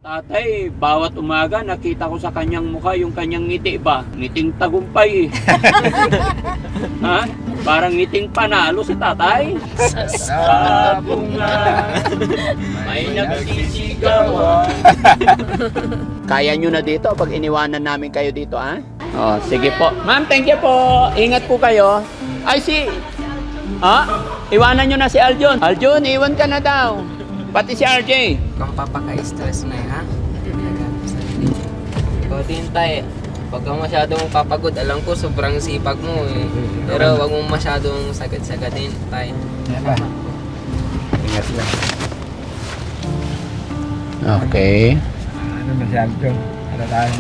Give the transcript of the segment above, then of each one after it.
Tatay, bawat umaga nakita ko sa kanyang mukha yung kanyang ngiti ba? Ngiting tagumpay eh. Ha? Parang ngiting panalo si tatay. Sa bunga, may nagsisigawan. Kaya nyo na dito pag iniwanan namin kayo dito, ha? Oh, sige po. Ma'am, thank you po. Ingat po kayo. Ay, iwanan nyo na si Aljon. Aljon, iwan ka na daw. Pati si RJ. Kung papaka-stress na ha? Ikaw din tay, pag ka masyadong papagod, alam ko sobrang sipag mo eh. Pero wag mo masyadong sagad-sagadin tay. Ingat lang. Okay. Ano masyado ito? Ano tayo?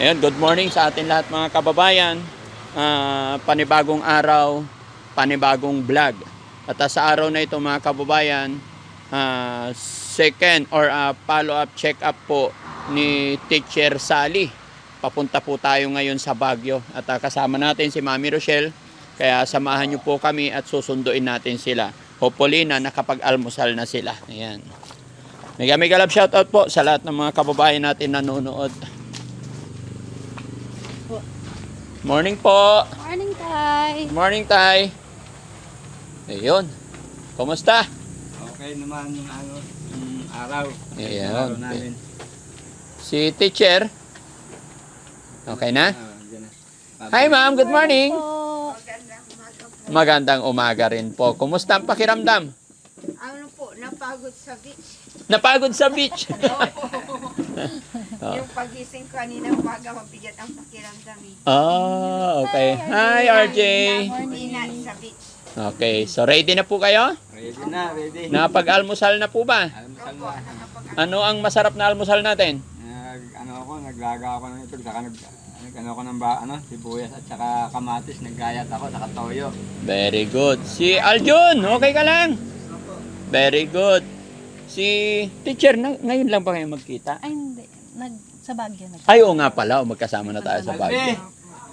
Ayan, good morning sa atin lahat mga kababayan. Panibagong araw, panibagong vlog. At sa araw na ito mga kababayan, second or follow-up check-up po ni Teacher Sally. Papunta po tayo ngayon sa Baguio. At kasama natin si Mami Rochelle. Kaya samahan niyo po kami at susunduin natin sila. Hopefully na nakapag-almusal na sila. Ayan. Mega love shoutout po sa lahat ng mga kababayan natin nanonood. Morning po. Morning, Tay. Morning, Tay. Ayun. Kumusta? Okay naman yung araw. Ayan. Araw namin. Si teacher. Okay na? Diyan na. Hi, ma'am. Good morning. Po. Magandang umaga rin po. Kumusta ang pakiramdam? Ano po, napagod sa beach. Napagod sa beach. Yung pagising kanina umaga, mabigat ang pakiramdam eh. Okay. Hi, RJ. Hindi na sa beach. Okay. So, ready na po kayo? Ready na, ready. Nakapag-almusal na po ba? Almusal Opo, na. Ano ang masarap na almusal natin? Naglaga ako ng itlog, saka ako ng sibuyas at saka kamatis, naggayat ako, saka toyo. Very good. Si Aljun, okay ka lang? Very good. Si teacher, ngayon lang ba kayo magkita? Ay, hindi. Sa Baguio na. Ay, oo nga pala. Magkasama na tayo sa Baguio.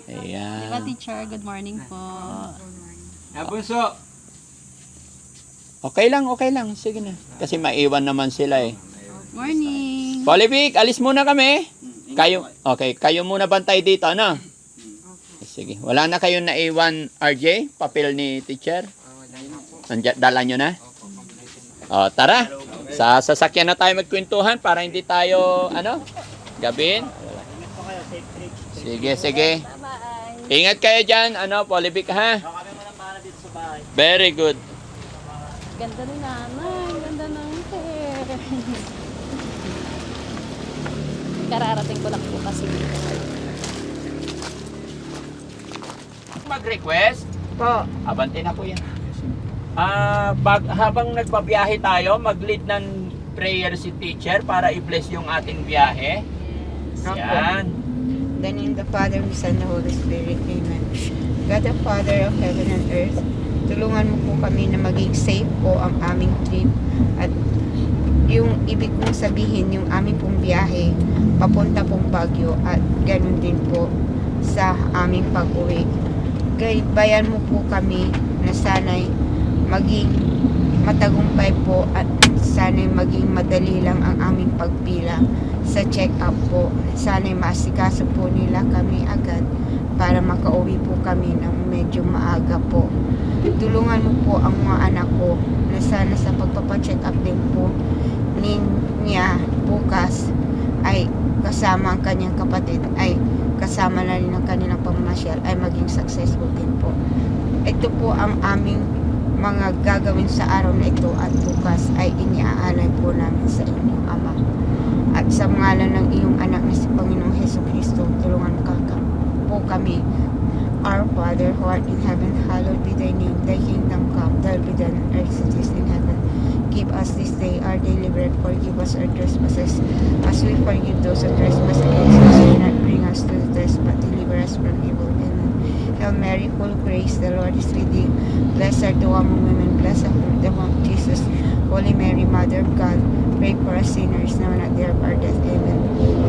Di ba, Ayan. teacher? Good morning po. Bunso! Okay lang, okay lang. Sige na. Kasi maiwan naman sila eh. Morning. Polybig, alis muna kami. Kayo muna bantay dito, ano? Sige. Wala na kayong naiwan, RJ? Papel ni teacher? Dala nyo na? O, tara. Sa sasakyan na tayo magkwentuhan para hindi tayo, gabihin. Sige, sige. Bye-bye. Ingat kayo dyan, Polybig, ha? Very good. Ganda ni nanay. Ganda ng hair. Kararating ko lang po kasi. Mag-request? Po, Abante na po yan. Habang nagbabiyahe tayo, mag-lead ng prayer si teacher para i-bless yung ating biyahe. Yan. the name of the Father, the Son, and the Holy Spirit. Amen. God the Father of heaven and earth, tulungan mo po kami na maging safe po ang aming trip at yung ibig kong sabihin, yung aming pong biyahe papunta pong Baguio at ganun din po sa aming pag-uwi. Bayan mo po kami na sana'y maging matagumpay po at sana'y maging madali lang ang aming pagpila sa check-up po. Sana'y masikaso po nila kami agad para makauwi po kami ng medyo maaga po. Tulungan mo po ang mga anak ko na sana sa pagpapacheck up din po niya bukas ay kasama ang kanyang kapatid ay kasama na rin ang kanilang pamamasyal ay maging successful din po. Ito po ang aming mga gagawin sa araw na ito at bukas ay iniaalay po namin sa inyong Ama. At sa ngalan ng iyong anak na si Panginoong Hesus Kristo, tulungan po kami. Our Father who art in heaven, hallowed be thy name. Thy kingdom come, thy will be done on earth as it is in heaven. Give us this day our daily bread. Forgive us our trespasses, as we forgive those who trespass against us. Do not bring us to the test, but deliver us from evil. Amen. Hail Mary, full of grace, the Lord is with thee. Blessed art thou among women, blessed the fruit of Jesus. Holy Mary, Mother of God, pray for us sinners, now and at the hour of our death. Amen.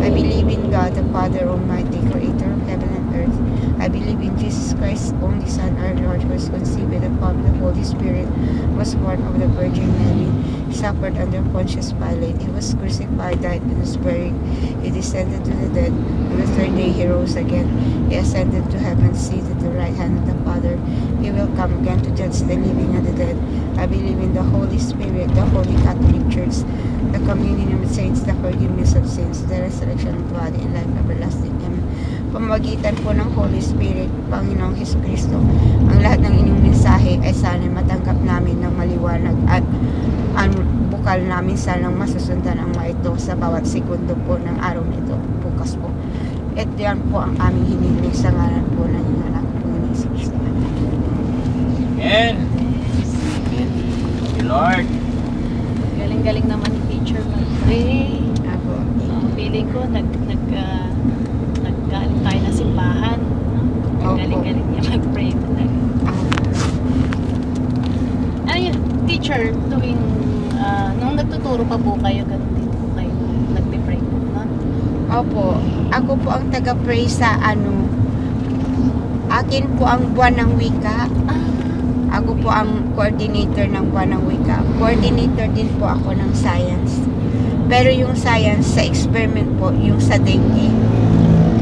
I believe in God, the Father Almighty, creator of heaven and earth. I believe in Jesus Christ, only Son, our Lord, was conceived by the power of the Holy Spirit, was born of the Virgin Mary, suffered under Pontius Pilate. He was crucified, died, and was buried. He descended to the dead. On the third day he rose again. He ascended to heaven, seated at the right hand of the Father. He will come again to judge the living and the dead. I believe in the Holy Spirit, the Holy Catholic Church, the communion of saints, the forgiveness of sins, the resurrection of body, and life everlasting. Amen. Pamagitan po ng Holy Spirit, Panginoong Hesukristo, ang lahat ng inyong mensahe ay sana matanggap namin ng maliwanag at ang bukal namin sanang masusundan ang mga ito sa bawat segundo po ng araw nito, bukas po. At yan po ang aming hinihiling sa ngalan po ng inyong anak po ng Hesukristo. Amen. Thank you, Lord. Galing-galing naman ni teacher mag-pray. Ako. Feeling ko, naggaling tayo na simbahan. Opo. Galing-galing niya mag-pray talaga. Ako. Ano yun, teacher, tuwing, nung nagtuturo pa po kayo, ganun din po kayo, nagpe-pray po, no? Opo. Ako po ang taga-pray sa akin po ang buwan ng wika. Ako po ang coordinator ng buwan ng wika. Coordinator din po ako ng science. Pero yung science sa experiment po, yung sa dengue,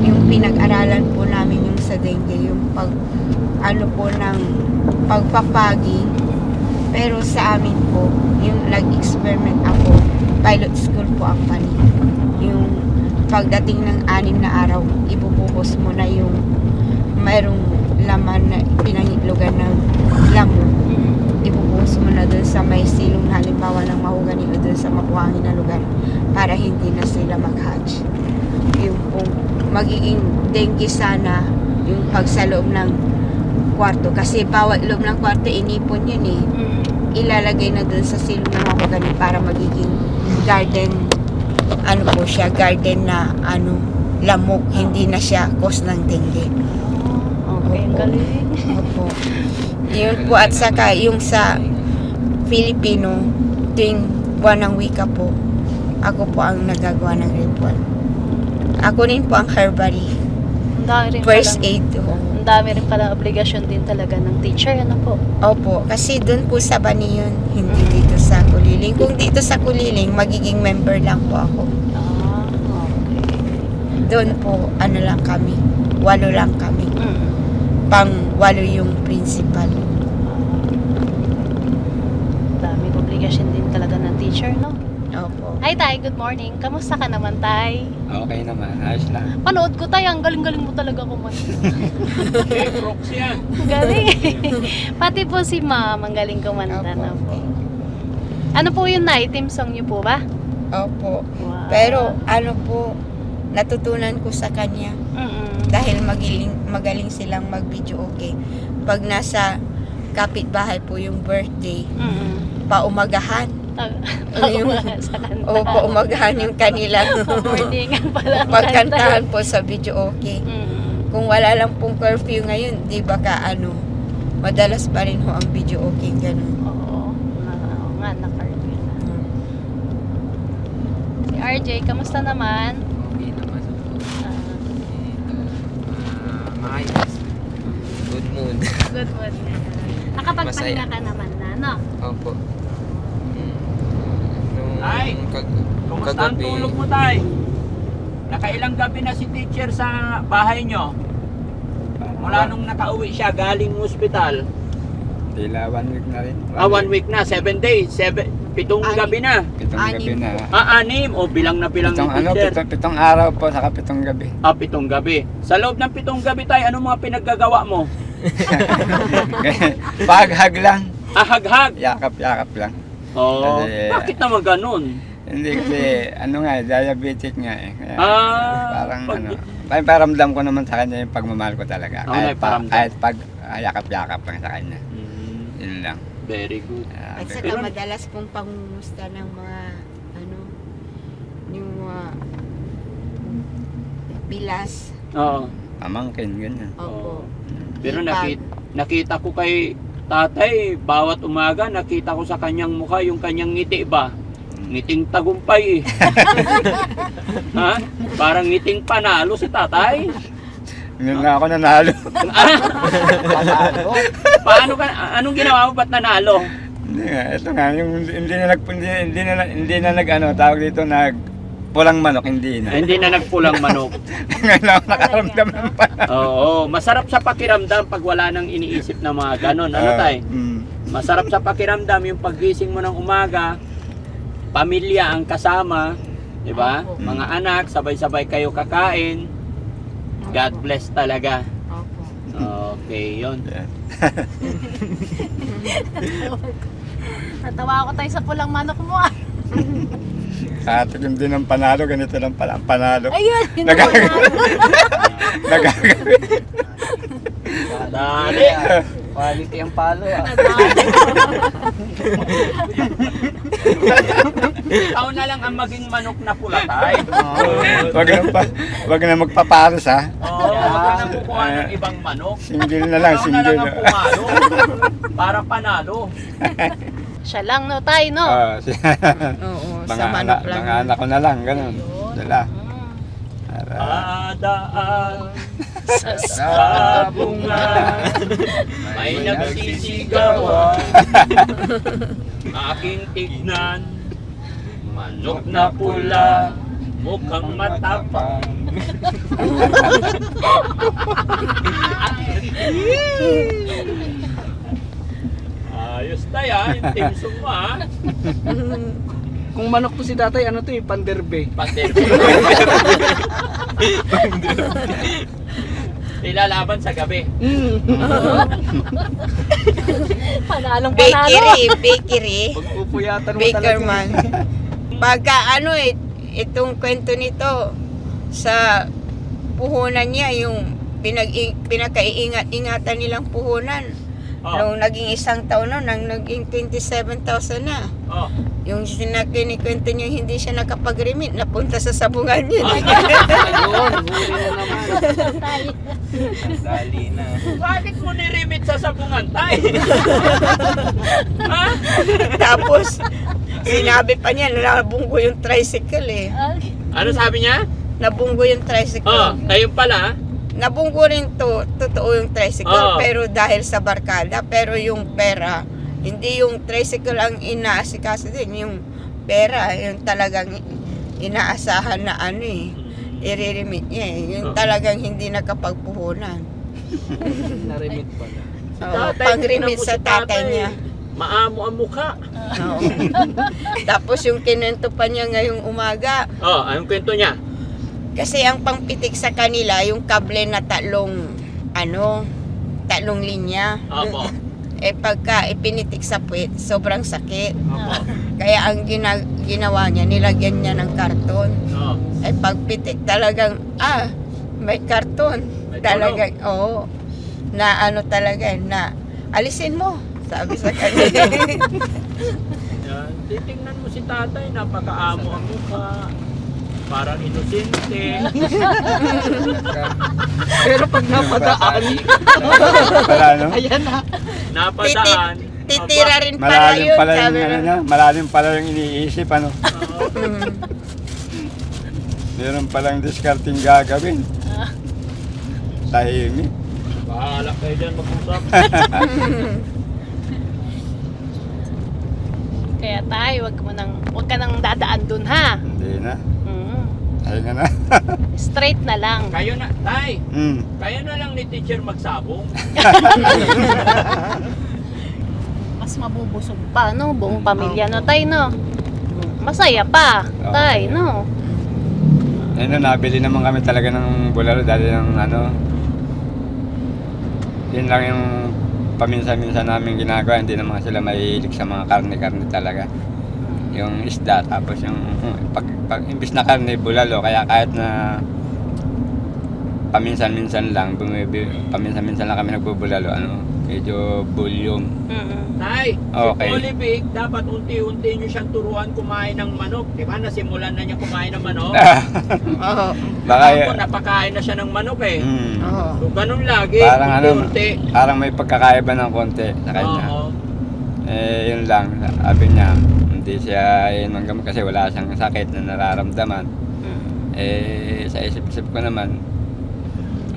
yung pinag-aralan po namin yung sa dengue, yung ng pagpapagi. Pero sa amin po, yung nag-experiment ako, pilot school po ang pani. Yung pagdating ng 6 na araw, ibubuhos mo na yung mayroong laman na pinangitlogan ng lamok. Ibubuhos mo na dun sa may silong halimbawa ng mahugani o dun sa makuhangin na lugar para hindi na sila mag-hatch. Yung pong magiging dengue sana yung pag sa loob ng kwarto kasi bawat loob ng kwarto inipon yun eh. Ilalagay na dun sa silong ng mahugani para magiging garden po siya, garden na lamok, hindi na siya cause ng dengue. Okay, ang Opo. galing. Opo. Yun po at saka yung sa Filipino tuwing buwan ng wika po, ako po ang nagagawa ng report. Ako rin po ang herbary, Ang dami rin first palang- aid po. Ang dami rin pala obligasyon din talaga ng teacher, ano po? Opo, kasi doon po sa Bani yun, hindi dito sa Kuliling. Kung dito sa Kuliling, magiging member lang po ako. Okay. Doon po, lang kami, 8 lang kami. Pang 8 yung principal. Daming obligasyon din talaga ng teacher, no? Opo. Hi, Tay. Good morning. Kamusta ka naman, Tay? Okay naman, ayos lang. Panood ko, Tay. Ang galing-galing mo talaga kumanta. Hey, Brooks yan. Galing. Pati po si Ma'am, ang galing kumanta na po. Ano po yung night team song niyo po ba? Opo. Wow. Pero po, natutunan ko sa kanya dahil magaling silang mag-video okay. Pag nasa kapitbahay po yung birthday, paumagahan. Sa kanta. O paumagahan yung kanilang Morningan pala ang pagkantahan po sa video okay. Mm. Kung wala lang pong curfew ngayon, di ba madalas pa rin ho ang video okay ganun. Oo. Oo nga, na-curfew na. Si RJ, kamusta naman? Okay naman. Ah, Maayos. Good mood. good mood. Nakapagpahinga Masaya. ka naman na, no? Opo. Nung Ay! Kumusta ang tulog mo, Tay? Nakailang gabi na si teacher sa bahay nyo? Mula nung nakauwi siya galing ospital. Tila 1 week na rin. 1 week na, 7 days, 7 gabi na. 7 gabi na. 6 o bilang na bilang ni teacher. 7 araw po, saka 7 gabi. 7 gabi. Sa loob ng 7 gabi, Tay, ano mga pinaggagawa mo? Paghag lang. Haghag. Yakap-yakap lang. Oo. Kasi- Bakit naman ganun? Hindi kasi, diabetic nga eh. Kaya, parang pag- may paramdam ko naman sa kanya yung pagmamahal ko talaga. Oo, may paramdam. Kahit pag yakap-yakap lang sa kanya. Yun lang. Very good. At saka Pero- madalas pong pangumusta ng mga yung mga bilas. Oo. Pamangkin, ganyan. Opo. Pero Ipag. nakita ko kay tatay, bawat umaga nakita ko sa kanyang mukha yung kanyang ngiti ba? Ngiting tagumpay eh. Ha? Parang ngiting panalo si tatay. Ngayon na ako nanalo. Paano ka, anong ginawa mo ba't nanalo? Hindi nga, ito nga, yung hindi na nag ano, tawag dito, pulang manok, hindi na. Hindi na nagpulang manok. Ngayon ako nakaramdam ng panalo. Oo, masarap sa pakiramdam pag wala nang iniisip na mga ganon. Ano tay? Masarap sa pakiramdam yung paggising mo ng umaga, pamilya ang kasama, di ba? Opo. Mga anak, sabay-sabay kayo kakain. God bless talaga. Opo. Okay, yun. Natawa ako tayo sa pulang manok mo. Ah. Katikim din ng panalo, ganito lang pala ang panalo. Ayun, yun ang Nagagawin. Nagagawin. Dali. Quality ang palo ah. Ikaw na lang ang maging manok na pula tay. Wag na magpaparos ha. Oo, wag ka nang kukuha ng ibang manok. Single na lang, Ikaw na single. lang ang pumalo. Para panalo. Siya lang, no, tay, no? Oo, Mga sa manok lang. mga anak ko na lang, ganun. Dala. Padaan Sa sa bunga, may nagsisigawan. Aking tignan, manok na pula, mukhang matapang. Ayos tayo yung timsong mo ha. Kung manok to si tatay, ano to panderbe. Pater. Ilalaban sa gabi. panalong panalo. Bakery. Pagpupuyatan mo Baker man. Pagka ano itong kwento nito sa puhunan niya, yung pinakaiingat-ingatan nilang puhunan. Oh. Nung naging isang taon na, nang naging 27,000 na. Oh. Yung kinikwento niya, hindi siya nakapag-remit, napunta sa sabungan niya. Ayun, huli na naman. Dali na. Bakit mo nirimit sa sabungan tayo? Ha? Tapos, sinabi pa niya, nabunggo yung tricycle eh. Ano sabi niya? Nabunggo yung tricycle. Oh, ayun pala. Nabunggo rin to, totoo yung tricycle, Oo. pero dahil sa barkada, pero yung pera, hindi yung tricycle ang inaasikaso din, yung pera, yung talagang inaasahan na ano eh, i-remit niya eh, yung talagang hindi nakapagpuhunan. Narimit pala. Oo, Tatay, pang-remit tingnan mo sa si tatay niya. Maamo ang mukha. Oo. Tapos yung kinento pa niya ngayong umaga, Oh, anong kwento niya? kasi ang pangpitik sa kanila, yung kable na tatlong linya. Opo. Eh pagka ipinitik sa puwet, sobrang sakit. Opo. Kaya ang ginawa niya, nilagyan niya ng karton. Oh. Eh pagpitik talagang, may karton. May Talagang, oo. Na ano talaga, na alisin mo. Sabi sa kanya. Yan. Titingnan mo si tatay, napakaamo ang mukha. Parang inosente. Pero pag napadaan, Wala, no? ayan na. Napadaan. Titira rin pala Malalim yun. pala yung, Sabi ano mo. niya, malalim pala yung iniisip, ano? Mm. Meron palang discarding gagawin. Tahimik. Bahala kayo dyan mag-usap. Kaya tayo, wag ka nang dadaan dun, ha? Hindi na. Ayun na. Straight na lang. Kayo na, tay. Mm. Kayo na lang ni teacher magsabong. Mas mabubusog pa, no? Buong pamilya, no, tay, no? Masaya pa, tay, no? Ayun na, nabili naman kami talaga ng bulalo dahil ng ano. Yun lang yung paminsan-minsan namin ginagawa. Hindi naman sila mahilig sa mga karne-karne talaga. Yung isda, tapos yung pag imbis na karne, bulalo. Kaya kahit na paminsan-minsan lang paminsan-minsan lang kami nagbubulalo, ano, medyo bulyong. Tay, Okay. si Olivik, dapat unti-unti nyo siyang turuan kumain ng manok. Di ba? Nasimulan na niya kumain ng manok. Oo. Baka Ako, napakain na siya ng manok eh. Oo. So, ganun lagi, parang ano, unti-unti. parang may pagkakaiba ng konti sa kanya. Oo. Yun lang, sabi niya, hindi siya inom gamot kasi wala siyang sakit na nararamdaman. Sa isip-isip ko naman,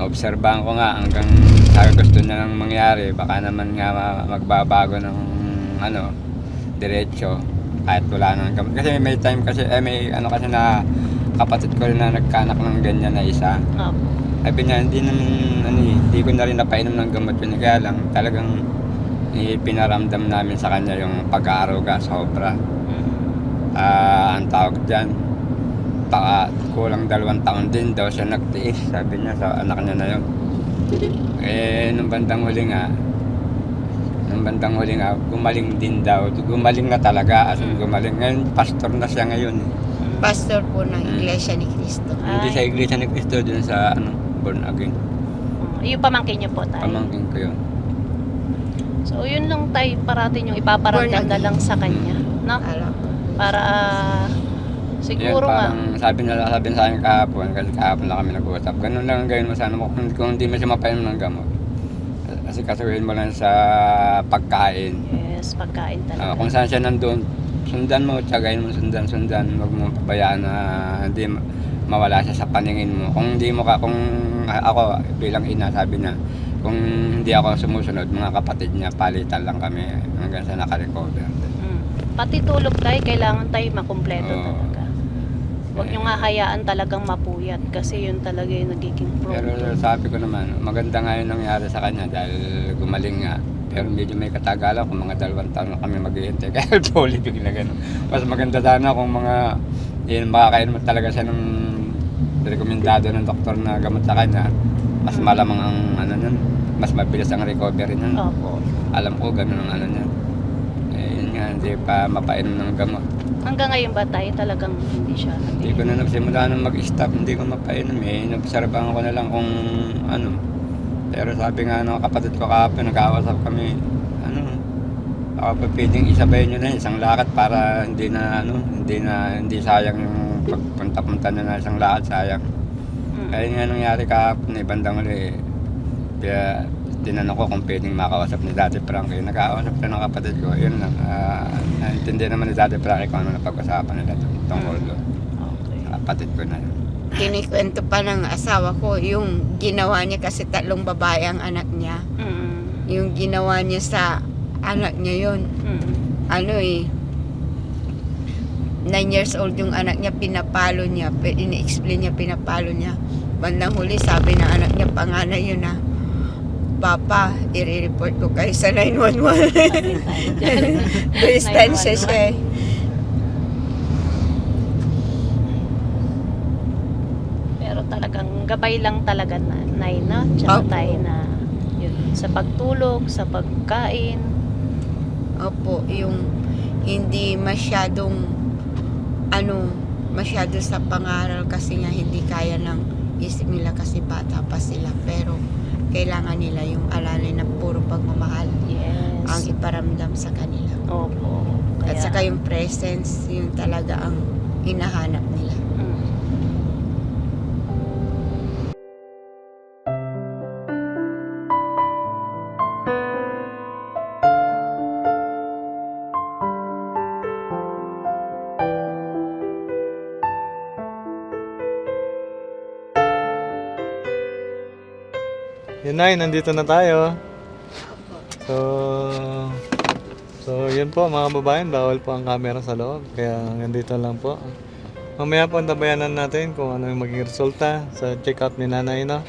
obserbahan ko nga hanggang sa gusto niya nang mangyari, baka naman nga magbabago ng ano, diretsyo kahit wala nang gamot. Kasi may time kasi, may ano kasi na kapatid ko rin na nagkanak ng ganyan na isa. Opo. Sabi niya, hindi ko na rin napainom ng gamot yun. Kaya lang, talagang pinaramdam namin sa kanya yung pag-aaruga sobra. Ang tawag dyan, baka kulang 2 taon din daw siya nagtiis, sabi niya sa anak niya na yun. Nung bandang huli nga, gumaling din daw. Gumaling na talaga, as in gumaling. Ngayon, pastor na siya ngayon. Pastor po ng Iglesia ni Cristo. Hindi sa Iglesia ni Cristo, dun sa born again. Yung pamangkin niyo po tayo. Pamangkin ko yun. So, yun lang tayo parating yung ipaparamdam na lang sa kanya. No? Alam ko. Para siguro Yan, nga. parang sabi sa akin kahapon, kasi kahapon lang kami nag-uusap. Ganun lang ang gawin mo sana mo kung hindi mo siya mapainom ng gamot. Kasi kasuhin mo lang sa pagkain. Yes, pagkain talaga. Kung saan siya nandun, sundan mo, tsagain mo, sundan. Huwag mo pabayaan na hindi mawala siya sa paningin mo. Kung hindi mo kung ako bilang ina, sabi niya, kung hindi ako sumusunod, mga kapatid niya, palitan lang kami hanggang sa nakarecover. Pati tulog tayo, kailangan tayo makumpleto Oo. talaga. Huwag nyo nga hayaan talagang mapuyat kasi yun talaga yung nagiging Pero problem. sabi ko naman, maganda nga yung nangyari sa kanya dahil gumaling nga. Pero medyo may katagalan kung mga 2 taon na kami maghihintay. Kaya tuloy bigla gano'n. Mas maganda sana kung makakainom talaga siya ng rekomendado ng doktor na gamot sa kanya. Mas malamang ang mas mabilis ang recovery niyan. Opo. Alam ko gano'n ang niyan. Yun nga, hindi pa mapainom ng gamot. Hanggang ngayon ba tayo talagang hindi siya Hindi ko na nagsimula nang mag-stop, hindi ko mapainom Nobserbahan ko na lang kung Pero sabi nga kapatid ko kahapon, nag-aawasap kami, baka pa pwedeng isabay nyo na isang lakad para hindi sayang yung pagpunta-punta na isang lakad, sayang. Kaya nga nangyari kahapon, bandang uli, kaya tinanong ko kung pwedeng makausap ni Daddy Frankie. Nag-aawasap siya ng kapatid ko, yun lang. Naintindi naman ni Daddy Frankie kung ano napag-usapan nila tungkol doon. Okay. Kapatid ko na yun. Kinikwento pa ng asawa ko yung ginawa niya kasi 3 babae ang anak niya. Yung ginawa niya sa anak niya yun. 9 years old yung anak niya, pinapalo niya, ini-explain niya, pinapalo niya. Bandang huli, sabi ng anak niya, panganay yun Papa, i-report ko kayo sa 911. Distansya siya Pero talagang gabay lang talaga na Nay, tsaka Opo. tayo na yun, sa pagtulog, sa pagkain. Opo, yung hindi masyado sa pangaral kasi nga hindi kaya ng isip nila kasi bata pa sila, pero kailangan nila yung alalay na puro pagmamahal ang Yes. iparamdam sa kanila. Opo. At saka yung presence, yun talaga ang hinahanap nila. Yun na, nandito na tayo. So yun po mga babayan, bawal po ang camera sa loob. Kaya nandito lang po. Mamaya po antabayanan natin kung ano yung magiging resulta sa check-up ni nanay, no?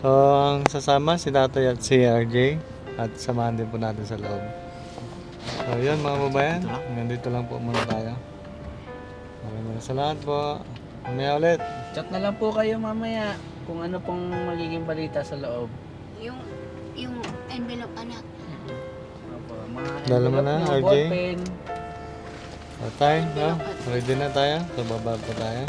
So ang sasama si tatay at si RJ. At samahan din po natin sa loob. So yun mga babayan, nandito lang po muna tayo. Maraming salamat po. Mamaya ulit. Chat na lang po kayo mamaya kung ano pong magiging balita sa loob. Yung envelope anak. Opo, mga Dala mo na, envelope nyo, RJ? ballpen. Tayo, no? Ready na tayo. So baba po tayo.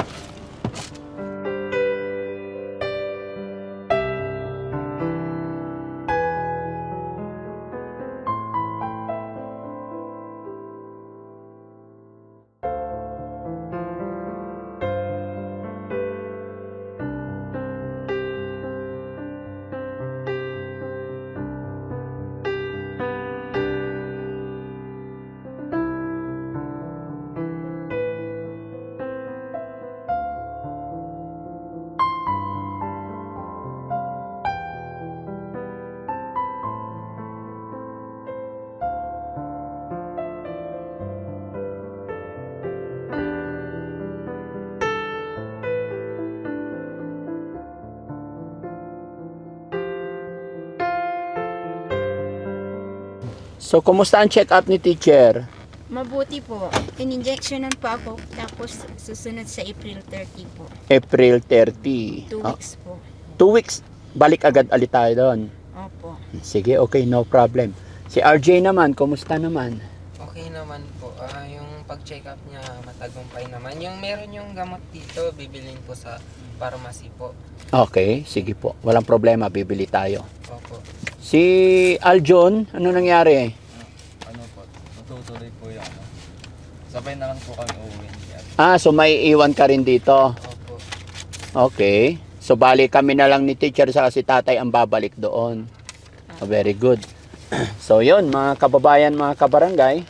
So, kumusta ang check-up ni teacher? Mabuti po. In-injectionan po ako. Tapos susunod sa April 30 po. April 30. 2 Ah, weeks po. 2 weeks. Balik agad ulit tayo doon. Opo. Sige, okay, no problem. Si RJ naman, kumusta naman? Okay naman po. Yung pag-check up niya matagumpay naman. Yung meron yung gamot dito, bibilin po sa pharmacy po. Okay, sige po. Walang problema, bibili tayo. Opo. Si Aljon, ano nangyari? Ano po, matutuloy po yan. No? Sabay na lang po kami uuwi. So may iwan ka rin dito. Opo. Okay. So bali kami na lang ni teacher sa si tatay ang babalik doon. Very good. So yun, mga kababayan, mga kabarangay,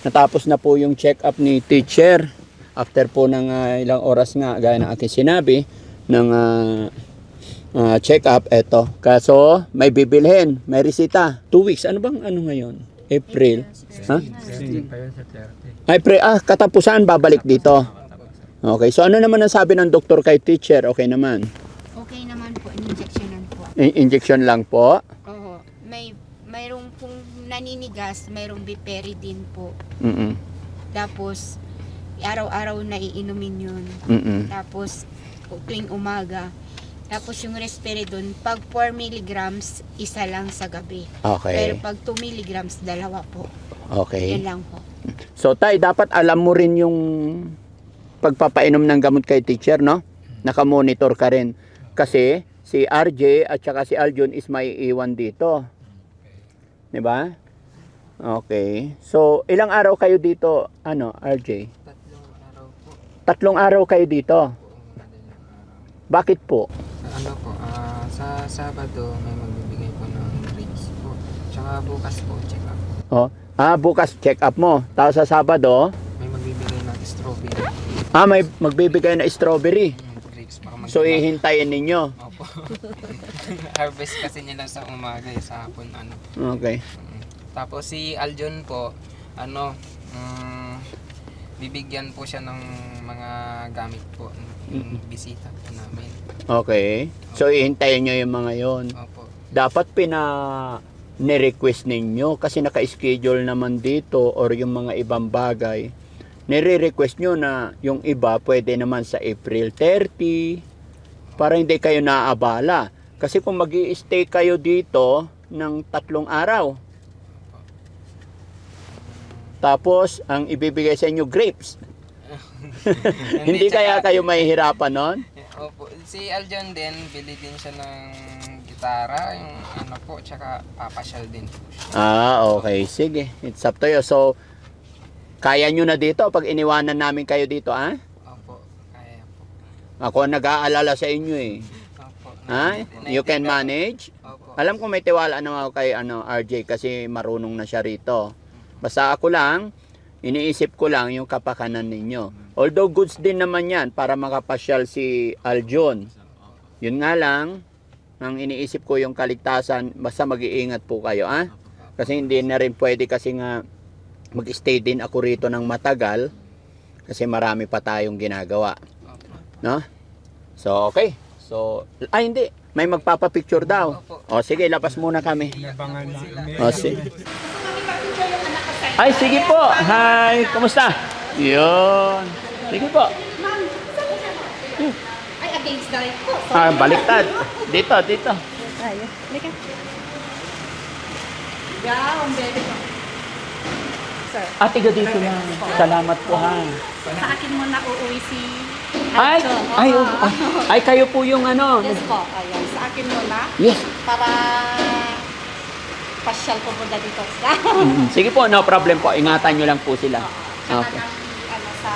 natapos na po yung check-up ni teacher. After po ng ilang oras nga, gaya ng aking sinabi, ng check-up, eto. Kaso, may bibilhin, may resita. 2 weeks, ano bang ano ngayon? April? Ha? April, katapusan, babalik dito. Okay, so ano naman ang sabi ng doktor kay teacher? Okay naman. Okay naman po. In-injectionan po. Injection lang po. Oo. Mayroong pong naninigas, mayroong Biperidine po. Mm-mm. Tapos, araw-araw na iinumin yun. Mm-mm. Tapos, tuwing umaga. Tapos yung Risperidone, pag 4 milligrams, isa lang sa gabi. Pero Okay. pag 2 milligrams, dalawa po. Okay. Yan lang po. So tay, dapat alam mo rin yung pagpapainom ng gamot kay teacher, no? Nakamonitor ka rin. Kasi si RJ at saka si Aljon is may iwan dito. 'Di ba? Okay. So, ilang araw kayo dito, RJ? 3 araw po. 3 araw kayo dito. Madaling araw. Bakit po? Ano po, sa Sabado may magbibigay po ng drinks po. Tsaka bukas po, check up. Bukas check up mo. Tapos sa Sabado, May magbibigay ng strawberry may magbibigay na strawberry. drinks. Baka So, ihintayin ninyo. Opo. Harvest kasi nila sa umaga, sa hapon, Okay. Tapos si Aljon po, bibigyan po siya ng mga gamit po yung bisita po namin. Okay. So, ihintayin nyo yung mga yon. Opo. Dapat ni-request ninyo kasi naka-schedule naman dito or yung mga ibang bagay. Nire-request nyo na yung iba pwede naman sa April 30 para hindi kayo naabala. Kasi kung mag-i-stay kayo dito ng 3 araw, tapos ang ibibigay sa inyo grapes. Hindi kaya kayo mahihirapan nun? Opo. Si Aljon din, bili din siya ng gitara, yung po, tsaka papasyal din po siya. Okay. Sige. It's up to you. So, kaya nyo na dito pag iniwanan namin kayo dito, Opo, kaya po. Ako ang nag-aalala sa inyo eh. Opo. You can manage? Opo. Alam ko may tiwala naman ako kay RJ kasi marunong na siya rito. Basta ako lang, iniisip ko lang yung kapakanan ninyo. Although goods din naman yan para makapasyal si Aljon. Yun nga lang, ang iniisip ko yung kaligtasan, basta mag-iingat po kayo, Kasi hindi na rin pwede kasi nga mag-stay din ako rito ng matagal kasi marami pa tayong ginagawa. No? So, okay. So, hindi. May magpapapicture daw. O, sige, labas muna kami. O, sige. Ay, sige po. Hi, kumusta? Yun. Sige po. Ay, against the light po. Baliktad. Dito. Ayun. Lika. Wow, ang bebe ko. Sir, Tiga dito lang. Salamat po, ha. sa akin mo na uuwi si Ay, Aljon. ay, kayo po yung Yes po, ayan. Sa akin muna. Yes. Para pasyal po muna dito. Sige po, no problem po. Ingatan nyo lang po sila. Saka Okay. ng, sa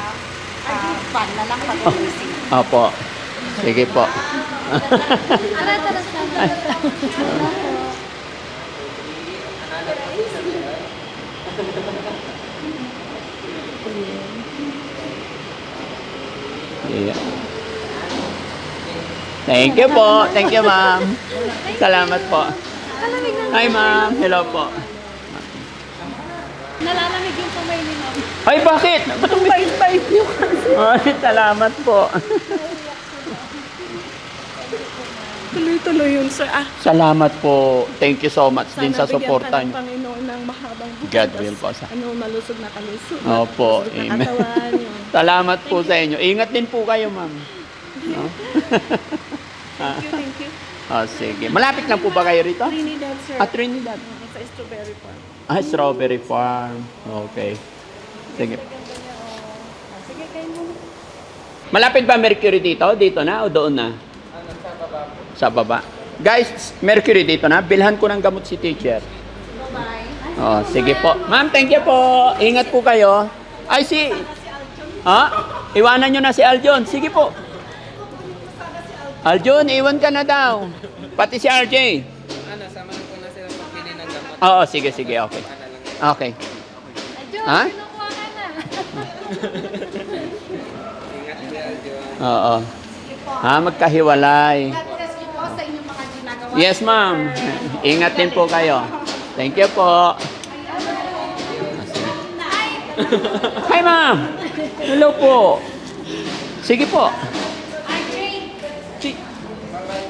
van na lang pag-uwi. Opo. Sige po. Yeah. Thank you po. Thank you, ma'am. Salamat po. Hi, ma'am. Hello po. Nalalamig yung kamay ni ma'am. Ay, bakit? Ba't ang bait-bait niyo? Ay, salamat po. Tuloy-tuloy yun, sir. Salamat po. Thank you so much din sa suporta niyo. Panginoon ng mahabang buhay. God will po sa. Malusog na kami. Opo, malusog na amen. katawan. Salamat po sa inyo. Ingat din po kayo, ma'am. No? Thank you. Sige. Malapit lang po ba kayo rito? Trinidad, sir. Trinidad. Sa Strawberry Farm. Strawberry Farm. Okay. Sige. Sige, kayo muna. Malapit ba Mercury dito? Dito na o doon na? Sa baba. Guys, Mercury dito na. Bilhan ko ng gamot si teacher. Bye-bye. Sige po. Ma'am, thank you po. Ingat po kayo. Ay, iwanan nyo na si Aljon. Sige po. Aljon, iwan ka na daw. Pati si RJ. Samahan ko na sila pagpili ng gamot. Oo, sige, okay. Okay. Ha? Kinukuha ka na. Ingat ka, Aljon. Oo. Magkahiwalay. Yes, ma'am. Ingat din po kayo. Thank you po. Hi, ma'am. Hello po. Sige po.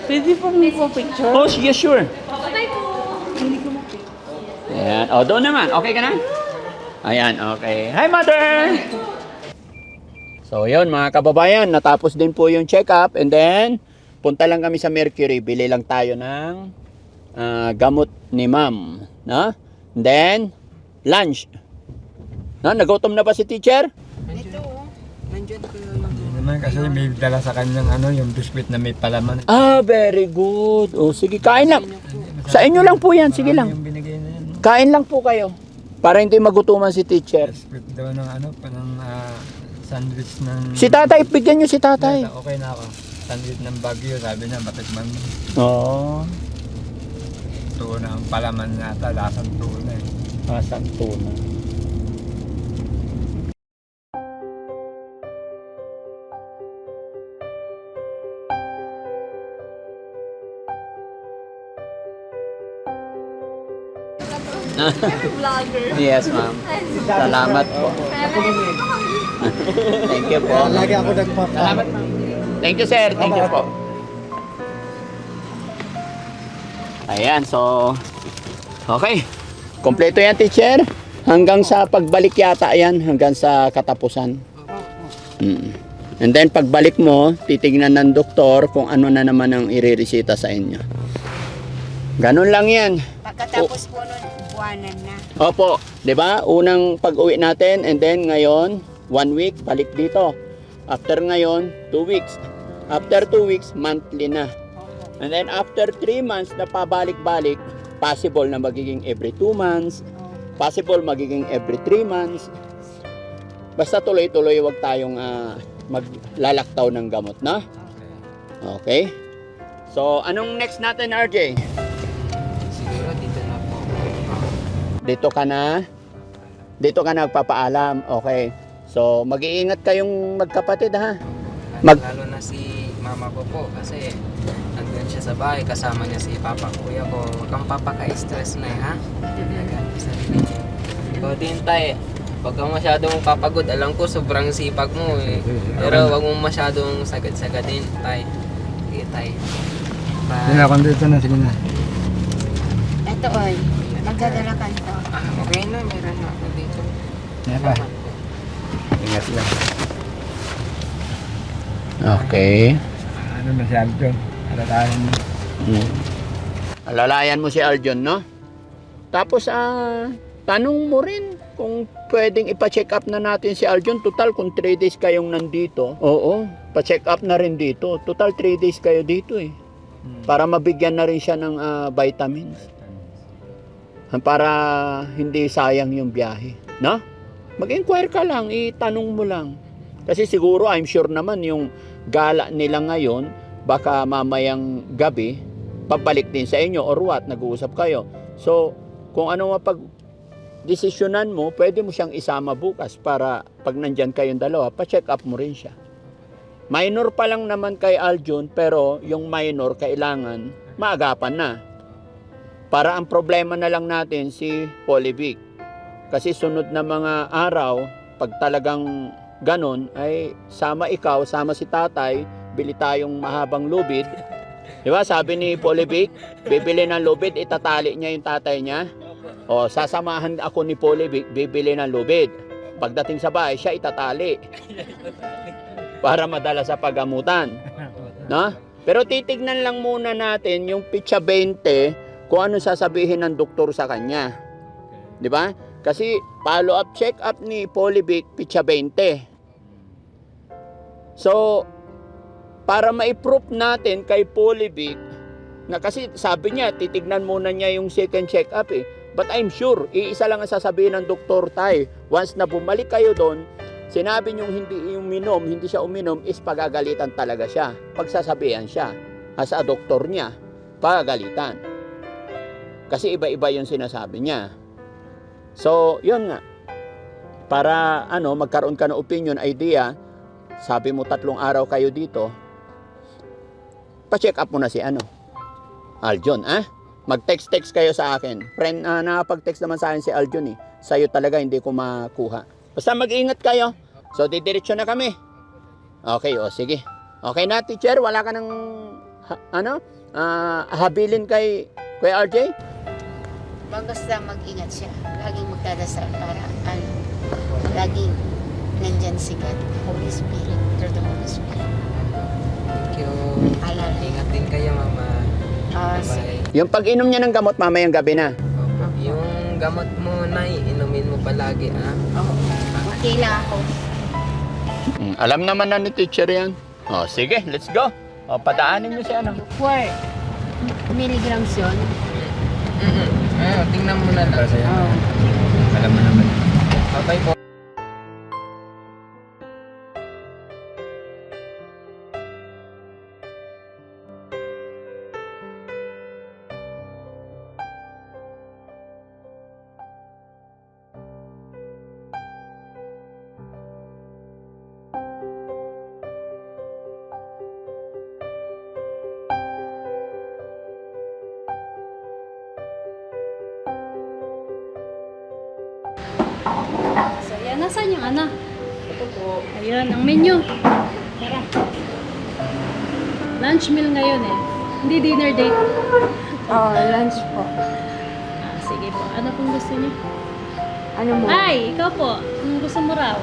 Pwede po mo picture? Oh, yes, sure. Ayan. Doon naman. Okay ka na? Ayan, okay. Hi, mother! So, yun, mga kababayan. Natapos din po yung check-up. And then, punta lang kami sa Mercury. Bili lang tayo ng gamot ni ma'am. No? And then, lunch. No? Nagutom na ba si teacher? Nandiyan ko yung Hindi naman kasi may dala sa kanyang yung biscuit na may palaman. Very good. Sige, kain lang. Sa inyo lang po yan. Sige lang. Yung binigay na yan. Kain lang po kayo. Para hindi magutuman si teacher. Biscuit daw ng sandwich ng... Si tatay, bigyan nyo si tatay. Okay na ako. Sandwich ng Baguio, sabi niya, bakit man Oo. tuna ang palaman yata, lasang tuna eh. Asang tuna. Vlogger. Yes, ma'am. Salamat po. Thank you po. Lagi ako nagpapa. Salamat, ma'am. Thank you, sir. Thank you po. Ayan, so... Okay. Kompleto yan, teacher. Hanggang sa pagbalik yata yan. Hanggang sa katapusan. And then, pagbalik mo, titignan ng doktor kung ano na naman ang ireresita sa inyo. Ganun lang yan. Pagkatapos po nun, buwanan na. Opo, 'di ba? Unang pag-uwi natin and then ngayon 1 week balik dito. After ngayon 2 weeks. After 2 weeks monthly na. And then after 3 months na pabalik-balik, possible na magiging every 2 months, possible magiging every 3 months. Basta tuloy-tuloy, wag tayong maglalaktaw ng gamot, na? Okay? So, anong next natin, RJ? siguro dito na po. Dito ka na? Dito ka na magpapaalam. Okay. So, mag-iingat kayong magkapatid, ha? Lalo na si mama ko po kasi nandun siya sa bahay kasama niya si papa kuya ko. Huwag kang papaka-stress na ha? Sabi niya. Ikaw din tay. Huwag kang masyadong papagod. Alam ko sobrang sipag mo eh. Pero huwag mong masyadong sagad-sagadin tay. Okay tay. Hindi na, dito na, sige na. Ito oy, magdadala ka nito. Okay na, meron na ako dito. Yan pa. Ingat lang. Okay. Ano na si Aljon? Alatahin mo. Alalayan mo si Aljon, no? Tapos, tanong mo rin kung pwedeng ipa-check up na natin si Aljon. Total, kung 3 days kayong nandito, oo, pa-check up na rin dito. Total, 3 days kayo dito eh. Para mabigyan na rin siya ng vitamins. Para hindi sayang yung biyahe. No? Mag-inquire ka lang, itanong mo lang. Kasi siguro, I'm sure naman yung gala nila ngayon, baka mamayang gabi, pabalik din sa inyo or what, nag-uusap kayo. So, kung ano mapag-desisyonan mo, pwede mo siyang isama bukas para pag nandyan kayong dalawa, pa-check up mo rin siya. Minor pa lang naman kay Aljon, pero yung minor kailangan maagapan na. Para ang problema na lang natin si Polivic. Kasi sunod na mga araw, pag talagang ganon, ay sama ikaw, sama si tatay, bili tayong mahabang lubid. Di ba? Sabi ni Polivic, bibili ng lubid, itatali niya yung tatay niya. O, sasamahan ako ni Polly, bibili ng lubid. Pagdating sa bahay, siya itatali. Para madala sa pagamutan. No? Pero titignan lang muna natin yung pitsa 20 kung ano sasabihin ng doktor sa kanya. Di ba? Kasi follow-up check-up ni Polyvic, pitsa 20. So, para ma-proof natin kay Polyvic, na kasi sabi niya, titignan muna niya yung second check-up eh. But I'm sure, iisa lang ang sasabihin ng doktor tayo. Once na bumalik kayo doon, sinabi niyong hindi siya uminom, is pagagalitan talaga siya. Pagsasabihan siya. As a doktor niya, pagagalitan. Kasi iba-iba yung sinasabi niya. So, yun nga. Para magkaroon ka ng opinion, idea, sabi mo 3 araw kayo dito, pa-check up mo na si Aljon, mag-text kayo sa akin. Friend, nakapag-text naman sa akin si Aljon eh. Sa'yo talaga hindi ko makuha. Basta mag-ingat kayo. So, didiretso na kami. Okay, sige. Okay na, teacher? Wala ka ng, habilin kay Kuya RJ? Basta mag-ingat siya. Laging magdadasal para laging nandyan si God, Holy Spirit, through the Holy Spirit. Thank you. Alala. Ingat din kayo, Mama. Bye. Yung pag-inom niya ng gamot mamayang gabi na. Yung gamot mo, Nay, inumin mo palagi, Oo. Okay lang ako. Alam naman na ni teacher yan. Sige, let's go. Padaanin niyo si 4 milligrams yun. Tingnan mo na lang. Alam mo naman. Bye po. So, yan. Nasaan yung anak? Ayan, ang menu. Tara. Lunch meal ngayon eh. Hindi dinner date. Lunch po. Sige po. Ano pong gusto niyo? Ano mo? Ay, ikaw po. Anong gusto mo raw?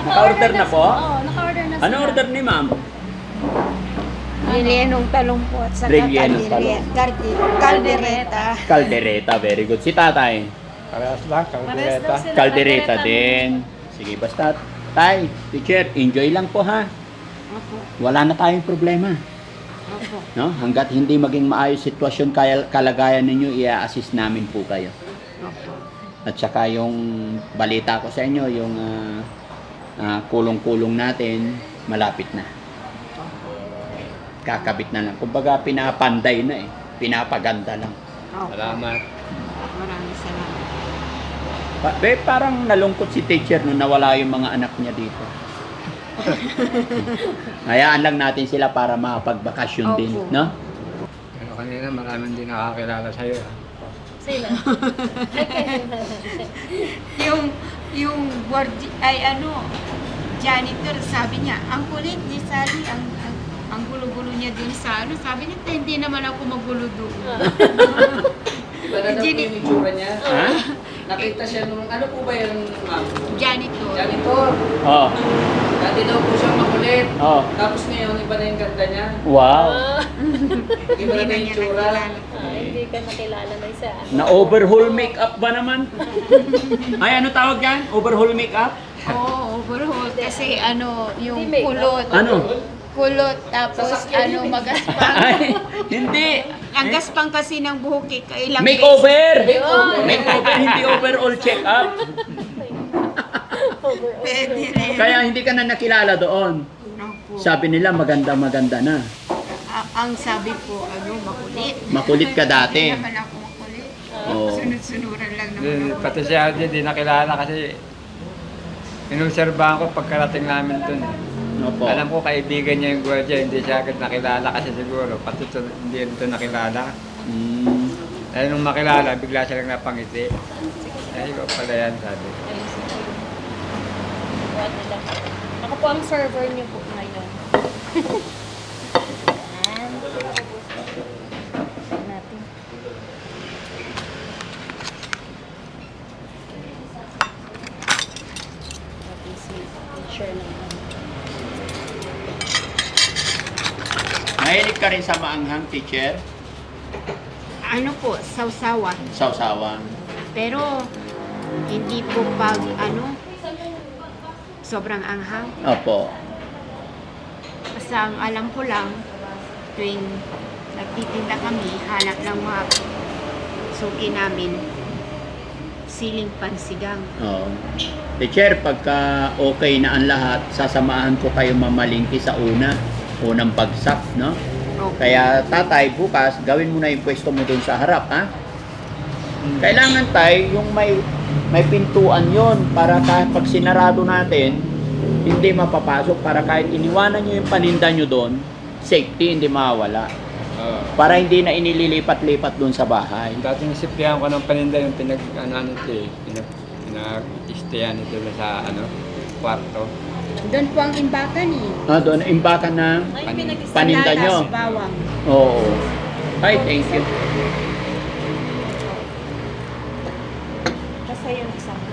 Naka-order na po? Oo, naka-order na sila. Ano order ni ma'am? Rillenong talong po at saka Rillenong talong. caldereta. Caldereta, very good. Si tatay? Parehas lang, Parehas daw sila. Caldereta din. Sige, basta. Tay, teacher, enjoy lang po ha. Opo. Wala na tayong problema. Opo. No? Hanggat hindi maging maayos sitwasyon, kalagayan ninyo, i-assist namin po kayo. Opo. At saka yung balita ko sa inyo, yung kulong-kulong natin, malapit na. Kakabit na lang. Kumbaga, pinapanday na eh. Pinapaganda lang. Opo. Salamat. Maraming salamat. Parang nalungkot si teacher nung nawala yung mga anak niya dito. Hayaan lang natin sila para makapagbakasyon din, Opo. no? Pero kanina maraming din nakakilala sa'yo. Sila. yung janitor, sabi niya, ang kulit ni Sally, ang gulo-gulo niya dun sa sabi niya, hindi naman ako magulo doon. Iba na daw po yung itsura niya. Ha? Nakita siya nung, ano po ba yung ma'am? Janitor. Janitor. Oh. Dati daw po siya makulit. Oh. Tapos ngayon, iba na yung ganda niya. Wow. Iba na yung itsura. Hindi ka nakilala na isa. Na overhaul makeup ba naman? Ay, ano tawag yan? Overhaul makeup? Oo, overhaul. Kasi yung Hindi makeup. kulot. Ano? Kulot, tapos magaspang. Ay, hindi. Ang gaspang kasi ng buhok eh, kailang Makeover! Makeover, hindi overall check-up. pwede rin. Kaya hindi ka na nakilala doon. Opo. Sabi nila maganda-maganda na. Ang sabi po, makulit. Makulit ka dati. Hindi naman ako makulit. Oo. Sunod-sunuran lang naman ako. Pati si Aldi, di nakilala kasi inobserbahan ko pagkarating namin dun. Opo. Alam ko kaibigan niya yung gwardiya, hindi siya agad nakilala kasi siguro, pati hindi ito nakilala. Mm. Dahil nung makilala, bigla siya lang napangiti. Ay, ko pala yan, sabi. Ako po ang server niyo po ngayon. Mahilig ka rin sa maanghang, teacher? Ano po, sausawan. Sausawan. Pero hindi po pag sobrang anghang. Opo. Basta ang alam ko lang, tuwing nagtitinda kami, hanap ng mga suki namin, siling pansigang. Oo. Teacher, pagka okay na ang lahat, sasamahan ko kayo mamalingki sa unang bagsak, no? Okay. Kaya tatay, bukas, gawin mo na yung pwesto mo dun sa harap, ha? Kailangan tay, yung may pintuan yon para kahit pag sinarado natin, hindi mapapasok, para kahit iniwanan nyo yung paninda nyo doon, safety, hindi mawala. Para hindi na inililipat-lipat doon sa bahay. Dating sipihan ko ng paninda yung pinag-istayan ito sa kwarto. Doon po ang imbakan Doon, imbakan ng paninda nyo. bawang. Oo. Ay, thank you. Kasi yung isama.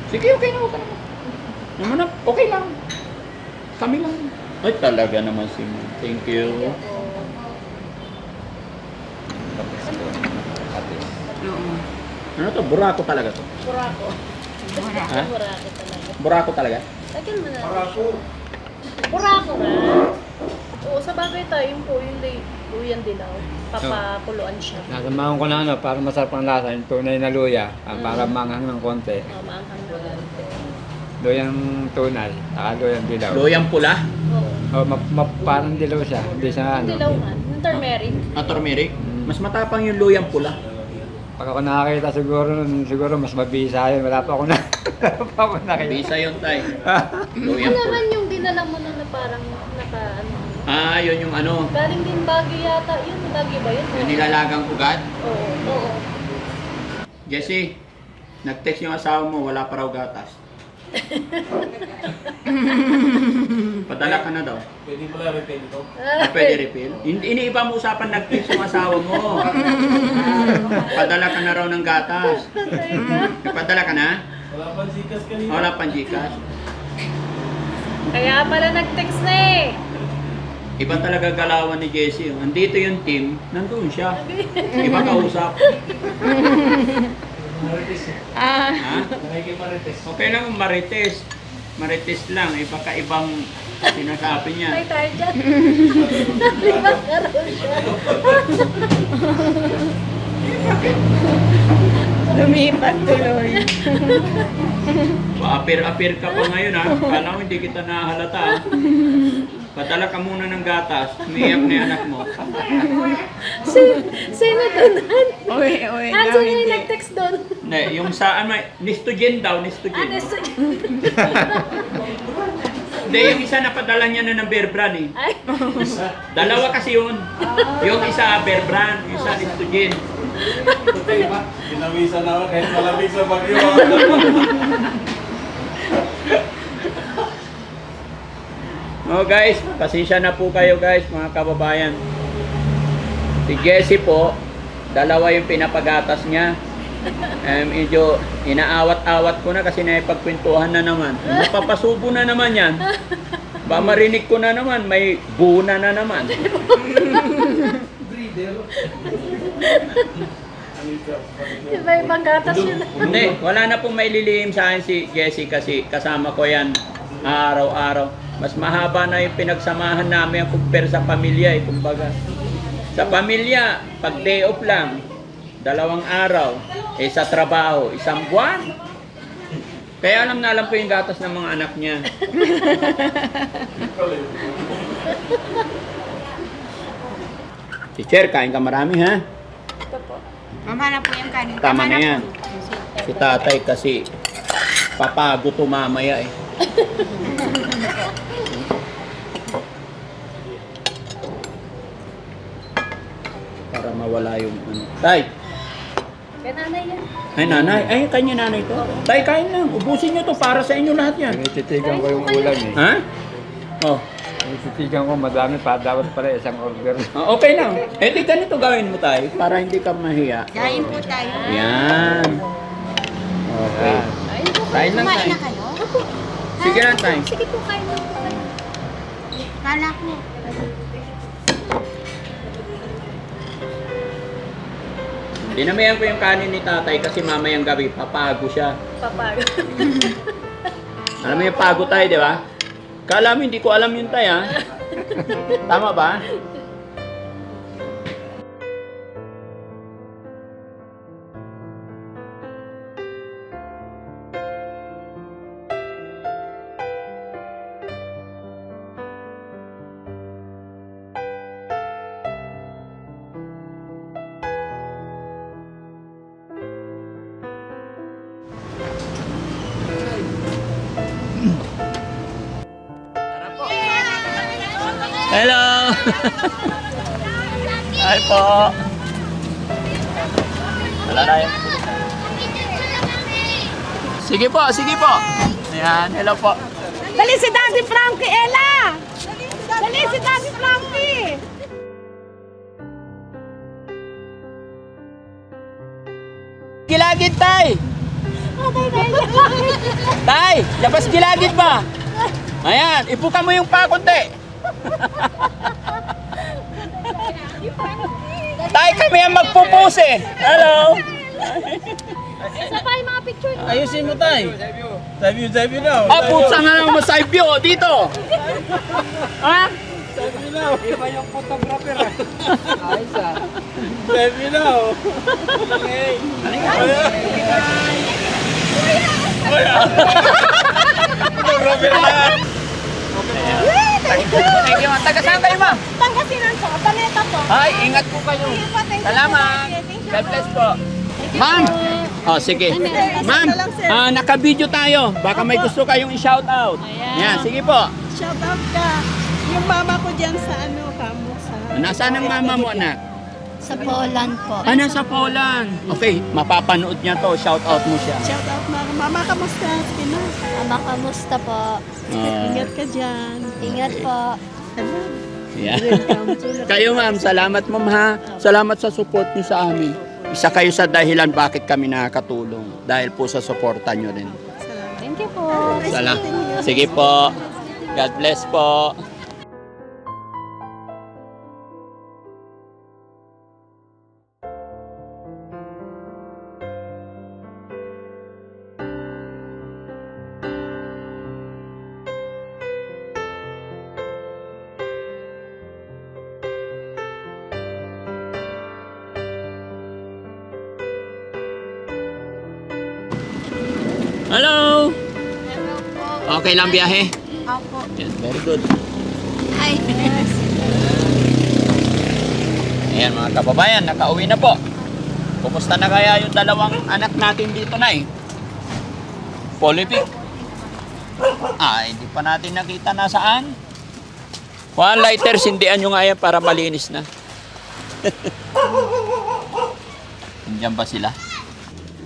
Sige, okay na, okay na. Naman na, okay lang. Kami lang. Ay, talaga naman si Ma'am. Thank you. Oo. Ano to? Burako talaga to. Burako. Ha? Burako talaga. Burako talaga? Lagyan mo na. Burako nga. Oo, sa bagay tayo po, yung luyan dilaw. Papakuluan siya. Nasamahan ko na para masarap ang lasa, yung tunay na luya, para manghang ng konti. Maanghang na yan. Luyang tunay, saka luyang dilaw. Loyang pula? Oo. Parang dilaw siya, hindi siya Dilaw nga. Yung turmeric. Turmeric? Mas matapang yung loyang pula. Pag ako nakakita siguro mas mabisa yun. Wala pa ako nakita. Bisa yun tay. Ano Loyang pula. naman yung dinala mo na parang Yun yung ano. galing din Baguio yata. Yun, Baguio ba yun? Yung nilalagang ugat. Oo, oo. Jessie, nag-text yung asawa mo, wala pa raw gatas. Padala ka na daw. Pwede pala repair ito. Pwede refill? Iniiba mo usapan nag-text yung asawa mo. Padala ka na raw ng gatas. Padala ka na? Wala pang sikas kanina. Wala pang Gcash. Kaya pala nag-text na eh. Iba talaga galawan ni Jessie. Nandito yung team, nandun siya. Iba kausap. Marites eh. Ha? Nakikimarites. Okay lang kung marites. Marites lang. Iba ka-ibang sinasabi niya. May tayo dyan. Ibang araw siya. Lumipat tuloy. Pa-appear ka pa ngayon ha. Kala ko hindi kita nahalata ha. Padala ka muna ng gatas. Umiiyak na yung anak mo. Sino doon? Uy, Sino yung nag-text doon? Hindi, yung saan may Nistogen daw, Nistogen. Hindi, yung isa napadala niya na ng Bear Brand eh. Ay, Dalawa kasi yun. Yung isa Bear Brand, yung isa Nistogen. Ginawisan na ako kahit malamig sa Baguio. Oh guys, pasensya na po kayo guys, mga kababayan. Si Jessie po, dalawa yung pinapagatas niya. Medyo inaawat-awat ko na kasi naipagkwentuhan na naman. Napapasubo na naman yan. Ba marinig ko na naman, may buna na naman. iba ibang gatas yun. Hindi, wala na pong may lilihim sa akin si Jessie kasi kasama ko yan araw-araw. Mas mahaba na yung pinagsamahan namin compare sa pamilya kumbaga. Sa pamilya, pag day off lang, 2 araw, sa trabaho, 1 buwan. Kaya alam na alam ko yung gatas ng mga anak niya. Teacher, kain ka marami ha? Ito po. Mama na po yung kanin. Tama na yan. Si tatay kasi papago to mamaya eh. Para mawala yung ano. Tay! Kaya nanay yan. Ay nanay, ay kanya nanay to. Tay, kain lang. Ubusin nyo to para sa inyo lahat yan. Tinititigan ko yung ulam eh. Ha? Oh. Tinititigan ko madami pa, dapat pala isang order. Okay lang. Eh di ganito gawin mo tayo para hindi ka mahiya. Kain po tayo. Yan. Okay. Ayun po. Kain lang Kumain tayo. na kayo? Sige lang tayo. Sige po, kain lang po kayo. Kala ko. Dinamihan ko yung kanin ni tatay kasi mamayang gabi, papago siya. Papag. Alam mo yung pago tayo, di ba? Kala mo, hindi ko alam yun tayo, ha? Tama ba? Hello! Hi po! Wala na yun. Sige po, sige po! Ayan, hello po. Dali si Daddy Frankie, Ella! Dali si Daddy Frankie! Gilagid, tay! Tay, labas gilagid ba? Ayan, ipuka mo yung pa konti. Tay, kami ang magpupuse. Hello! Isa pa yung mga picture. Ayusin mo tayo. Save you daw. Ah, putsa nga lang masayb yun, dito. Ha? Iba yung photographer ah. Ayos ah. Save you daw. Okay. Photographer na. Thank you, taga saan kayo, ma'am? Pangasinan po, Paneta po. Ay, ingat po kayo. Salamat. God bless po. Ma'am! Oh, sige. Ma'am, naka-video tayo. Baka may gusto kayong i-shoutout. Yan, sige po. Shout out ka. Yung mama ko dyan sa ano, kamo sa... Nasaan ang mama mo, anak? Sa Poland po. Ah, nasa Poland. Okay, mapapanood niya to. Shoutout mo siya. Shout out mama. Mama, kamusta? Pinas. Mama, kamusta po? Ingat ka dyan. Ingat po. Hello. Yeah. Welcome to Kayo, ma'am. Salamat, ma'am, ha. Salamat sa support niyo sa amin. Isa kayo sa dahilan bakit kami nakakatulong. Dahil po sa suporta niyo rin. Thank you po. Sige po. God bless po. Hello! Okay lang biyahe? Opo. Yes, very good. Ay. Ayan mga kababayan, nakauwi na po. Kumusta na kaya yung dalawang anak natin dito na eh? Polipic. Ah, hindi pa natin nakita nasaan. One lighter, sindihan nyo nga yan para malinis na. Nandiyan ba sila?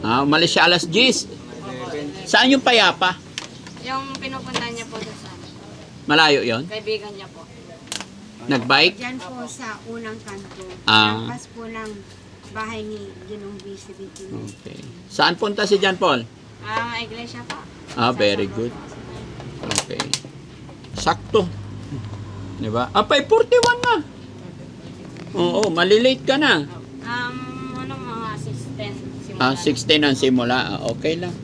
Ah, umalis siya alas 10. Saan yung payapa? Yung pinupunta niya po doon sa Malayo yon? kaibigan niya po. Nagbike? Diyan po sa unang kanto. Ah. Lampas po ng bahay ni Ginong BCBT. Okay. Saan punta si John Paul? Iglesia po. Ah, very good. Okay. Sakto. Di ba? Ah, 5:41 na. Oo, malilate ka na. Ano mga 6:10 Ah, 16 ang simula. Ah, okay lang.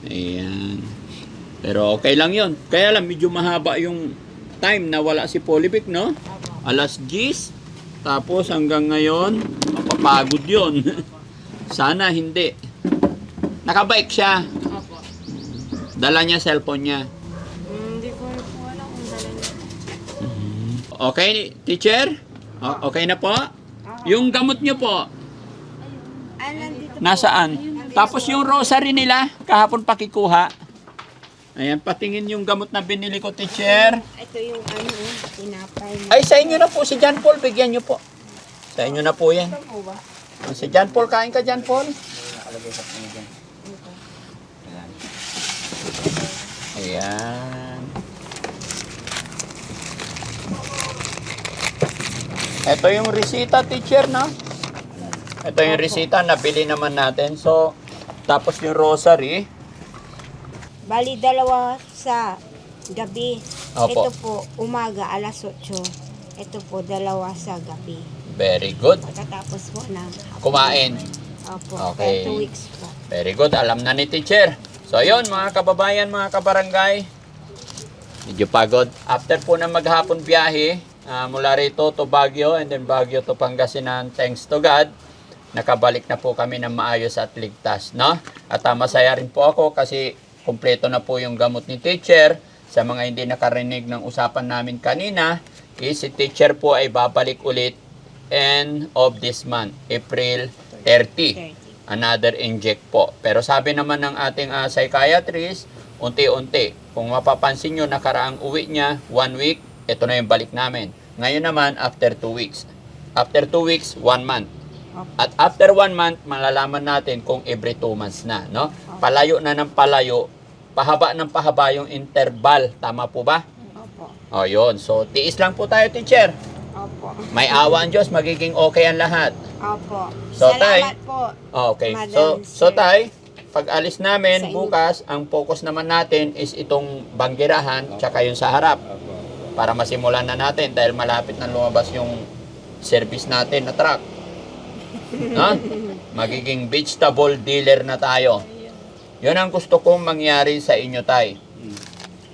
Ayan. Pero okay lang yon. Kaya lang, medyo mahaba yung time na wala si Polipic, no? Alas 10. Tapos hanggang ngayon, mapapagod yon. Sana hindi. Nakabike siya. Opo. Dala niya cellphone niya. Hindi ko po alam kung dala niya. Okay, teacher? Okay na po? Yung gamot niyo po, Ay, nandito. nasaan? Tapos yung rosary nila, kahapon pakikuha. Ayan, patingin yung gamot na binili ko, teacher. Ito yung ano, tinapay. Ay, sa inyo na po, si John Paul, bigyan niyo po. Sa inyo na po yan. Si John Paul, kain ka, John Paul? Ayan. Ito yung resita, teacher, no? Ito yung resita, nabili naman natin. So, tapos yung rosary. Bali, dalawa sa gabi. Opo. Ito po, umaga, alas 8. Ito po, 2 sa gabi. Very good. Pagkatapos po ng hapon. Kumain. Opo, Okay. 2 weeks po. Very good. Alam na ni teacher. So, yun, mga kababayan, mga kabarangay. Medyo pagod. After po na maghapon biyahe, mula rito to Baguio and then Baguio to Pangasinan, thanks to God, nakabalik na po kami ng maayos at ligtas, no? At masaya rin po ako kasi kumpleto na po yung gamot ni teacher. Sa mga hindi nakarinig ng usapan namin kanina, si teacher po ay babalik ulit end of this month, April 30. Another inject po. Pero sabi naman ng ating psychiatrist, unti-unti. Kung mapapansin nyo, nakaraang uwi niya, 1 week, ito na yung balik namin. Ngayon naman, after 2 weeks. After 2 weeks, 1 month. At after 1 month, malalaman natin kung every 2 months na. No? Palayo na ng palayo, pahaba ng pahaba yung interval. Tama po ba? Opo. O yun. So, tiis lang po tayo, teacher. Opo. May awa ang Diyos, magiging okay ang lahat. Opo. So, Salamat po. Okay. Madam, So sir. tay, pag alis namin Sa inyo. bukas, ang focus naman natin is itong banggirahan tsaka yung sa harap. Para masimulan na natin dahil malapit na lumabas yung service natin na truck. No? Magiging vegetable dealer na tayo. Yun ang gusto kong mangyari sa inyo, tay.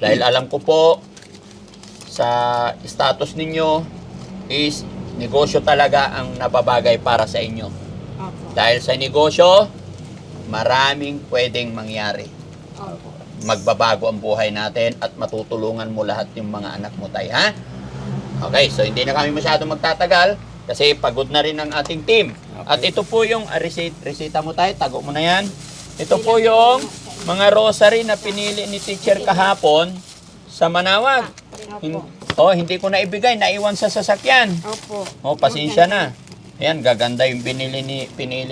Dahil alam ko po, sa status ninyo is negosyo talaga ang nababagay para sa inyo. Opo. Dahil sa negosyo, maraming pwedeng mangyari. Opo. Magbabago ang buhay natin at matutulungan mo lahat yung mga anak mo, tay, ha? Okay, so hindi na kami masyadong magtatagal kasi pagod na rin ang ating team. At ito po yung resita mo, tay, tago mo na yan. Ito po yung mga rosary na pinili ni teacher kahapon sa Manawag. Hindi ko na ibigay, naiwan sa sasakyan. Opo. Pasensya na. Ayan, gaganda yung pinili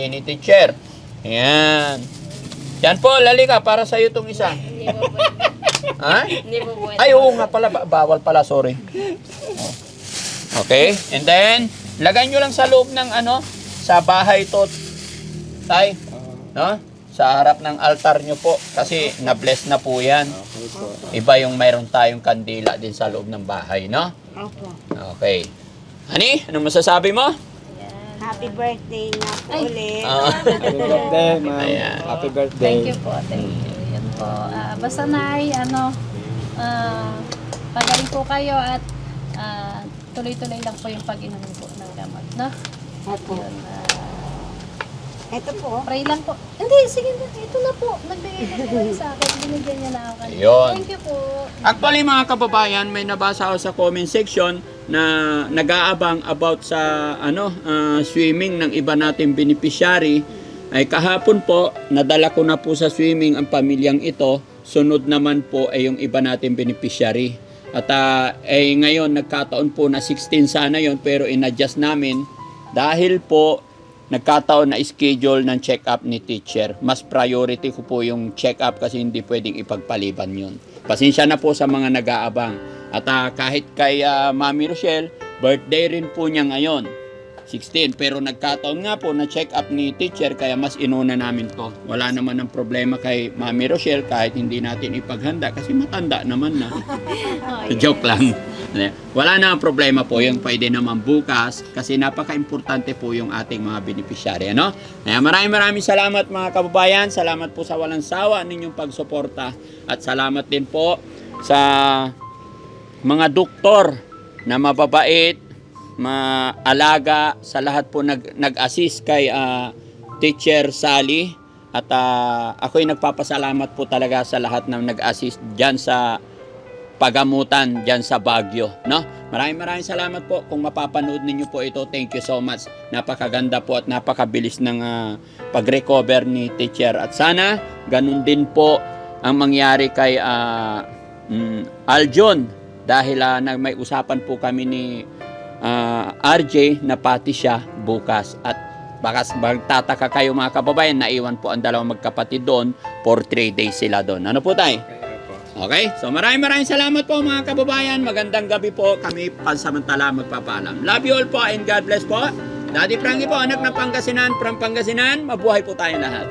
ni teacher. Ayan. Yan po, lalika, para sa'yo itong isa. Ha? Hindi po po. Ay, oo nga pala, bawal pala, sorry. Okay, and then, lagay nyo lang sa loob ng sa bahay to, tay. No? Sa harap ng altar nyo po, kasi na-bless na po yan. Iba yung mayroon tayong kandila din sa loob ng bahay, no? Opo. Okay. Honey, anong masasabi mo? Happy birthday nga po ulit. Happy birthday, ma'am. Ayan. Happy birthday. Thank you po, thank you. Yan po. Basta nay, pagaling po kayo at tuloy-tuloy lang po yung pag-inom po ng gamot, no? Opo. Yun, Ito po. pray lang po. Hindi, sige na. Ito na po. Nagbigay na po kayo sa akin. Binigyan niya na ako kanina. Ayun. Thank you po. Actually mga kababayan, may nabasa ako sa comment section na nag-aabang about sa swimming ng iba nating beneficiary. Ay kahapon po, nadala ko na po sa swimming ang pamilyang ito. Sunod naman po ay yung iba nating beneficiary. At ngayon nagkataon po na 16 sana yon pero in-adjust namin dahil po nagkataon na schedule ng check-up ni teacher. Mas priority ko po yung check-up kasi hindi pwedeng ipagpaliban yun. Pasensya na po sa mga nag-aabang. At kahit kay Mami Rochelle, birthday rin po niya ngayon. 16. Pero nagkataon nga po na check-up ni teacher kaya mas inuna namin to. Wala naman ng problema kay Mami Rochelle kahit hindi natin ipaghanda kasi matanda naman na. Joke lang. Wala na ang problema po yung pwede naman bukas kasi napaka-importante po yung ating mga beneficiary. Ano? Kaya maraming salamat mga kababayan. Salamat po sa walang sawa ninyong pagsuporta at salamat din po sa mga doktor na mababait, maalaga, sa lahat po nag-assist kay Teacher Sally. At ako'y nagpapasalamat po talaga sa lahat ng nag-assist dyan sa pagamutan dyan sa Baguio. No? Maraming salamat po. Kung mapapanood ninyo po ito, thank you so much. Napakaganda po at napakabilis ng pag-recover ni Teacher. At sana, ganun din po ang mangyari kay Aljon. Dahil may usapan po kami ni RJ na pati siya bukas. At baka magtataka kayo mga kababayan, naiwan po ang dalawang magkapatid doon for 3 days sila doon. Ano po tayo? Okay? So maraming salamat po mga kababayan. Magandang gabi po. Kami pansamantala magpapaalam. Love you all po and God bless po. Daddy Frankie po, anak ng Pangasinan, from Pangasinan. Mabuhay po tayong lahat.